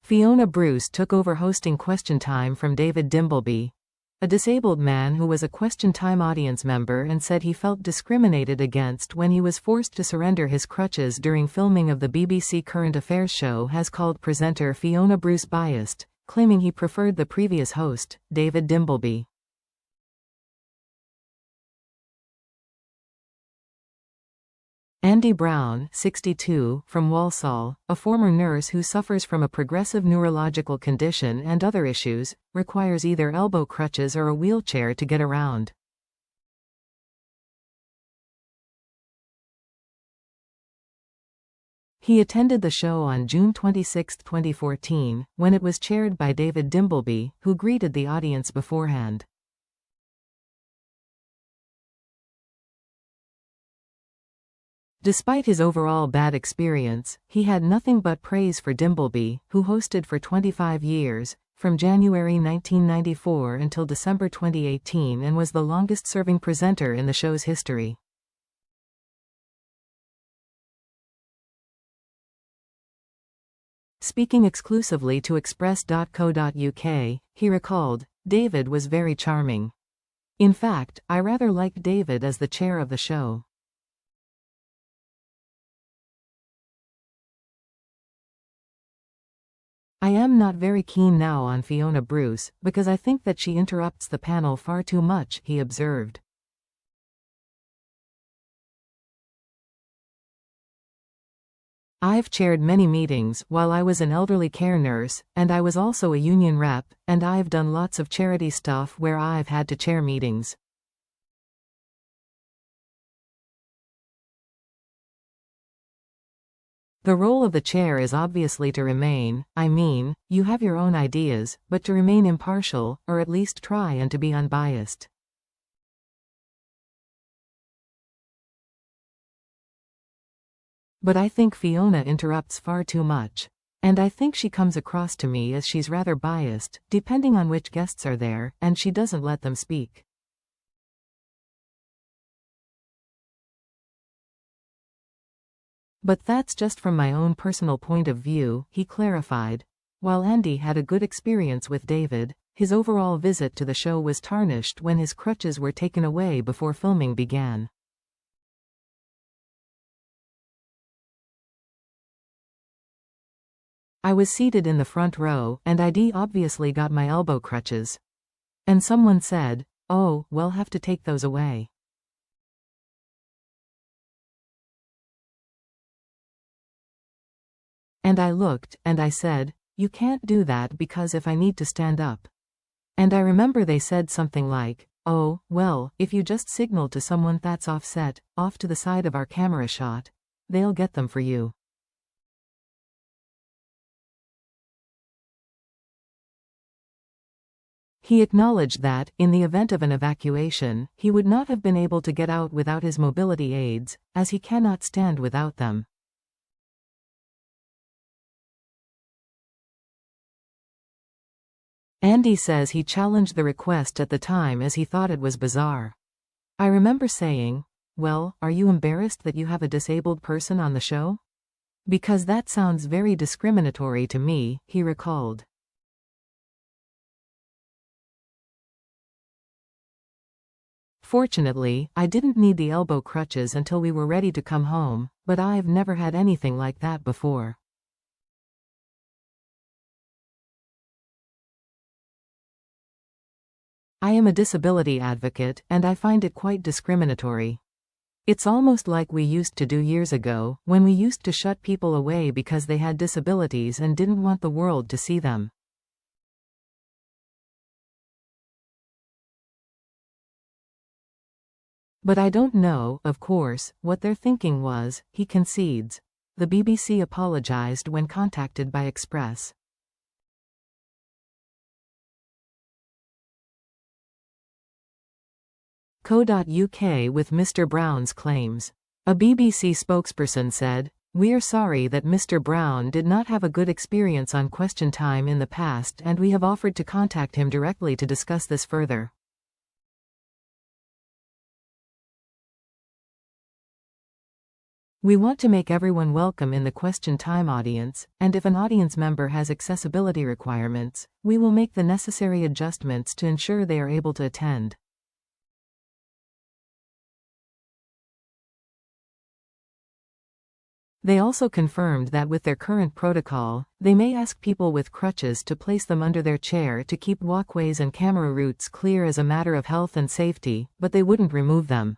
Fiona Bruce took over hosting Question Time from David Dimbleby, a disabled man who was a Question Time audience member, and said he felt discriminated against when he was forced to surrender his crutches during filming of the BBC Current Affairs show. Has called presenter Fiona Bruce biased, claiming he preferred the previous host, David Dimbleby. Andy Brown, 62, from Walsall, a former nurse who suffers from a progressive neurological condition and other issues, requires either elbow crutches or a wheelchair to get around. He attended the show on June 26, 2014, when it was chaired by David Dimbleby, who greeted the audience beforehand. Despite his overall bad experience, he had nothing but praise for Dimbleby, who hosted for 25 years, from January 1994 until December 2018, and was the longest-serving presenter in the show's history. Speaking exclusively to Express.co.uk, he recalled, "David was very charming. In fact, I rather liked David as the chair of the show. I am not very keen now on Fiona Bruce, because I think that she interrupts the panel far too much," he observed. "I've chaired many meetings while I was an elderly care nurse, and I was also a union rep, and I've done lots of charity stuff where I've had to chair meetings. The role of the chair is obviously to remain, you have your own ideas, but to remain impartial, or at least try and to be unbiased. But I think Fiona interrupts far too much. And I think she comes across to me as she's rather biased, depending on which guests are there, and she doesn't let them speak. But that's just from my own personal point of view," he clarified. While Andy had a good experience with David, his overall visit to the show was tarnished when his crutches were taken away before filming began. "I was seated in the front row, and I obviously got my elbow crutches. And someone said, 'Oh, we'll have to take those away.' And I looked, and I said, 'You can't do that because if I need to stand up.' And I remember they said something like, 'Oh, well, if you just signal to someone that's offset, off to the side of our camera shot, they'll get them for you.'" He acknowledged that, in the event of an evacuation, he would not have been able to get out without his mobility aids, as he cannot stand without them. Andy says he challenged the request at the time as he thought it was bizarre. "I remember saying, 'Well, are you embarrassed that you have a disabled person on the show? Because that sounds very discriminatory to me,'" he recalled. "Fortunately, I didn't need the elbow crutches until we were ready to come home, but I've never had anything like that before." "I am a disability advocate, and I find it quite discriminatory. It's almost like we used to do years ago, when we used to shut people away because they had disabilities and didn't want the world to see them. But I don't know, of course, what their thinking was," he concedes. The BBC apologized when contacted by Express. Co.uk with Mr. Brown's claims. A BBC spokesperson said, "We're sorry that Mr. Brown did not have a good experience on Question Time in the past, and we have offered to contact him directly to discuss this further." We want to make everyone welcome in the question time audience, and if an audience member has accessibility requirements, we will make the necessary adjustments to ensure they are able to attend. They also confirmed that with their current protocol, they may ask people with crutches to place them under their chair to keep walkways and camera routes clear as a matter of health and safety, but they wouldn't remove them.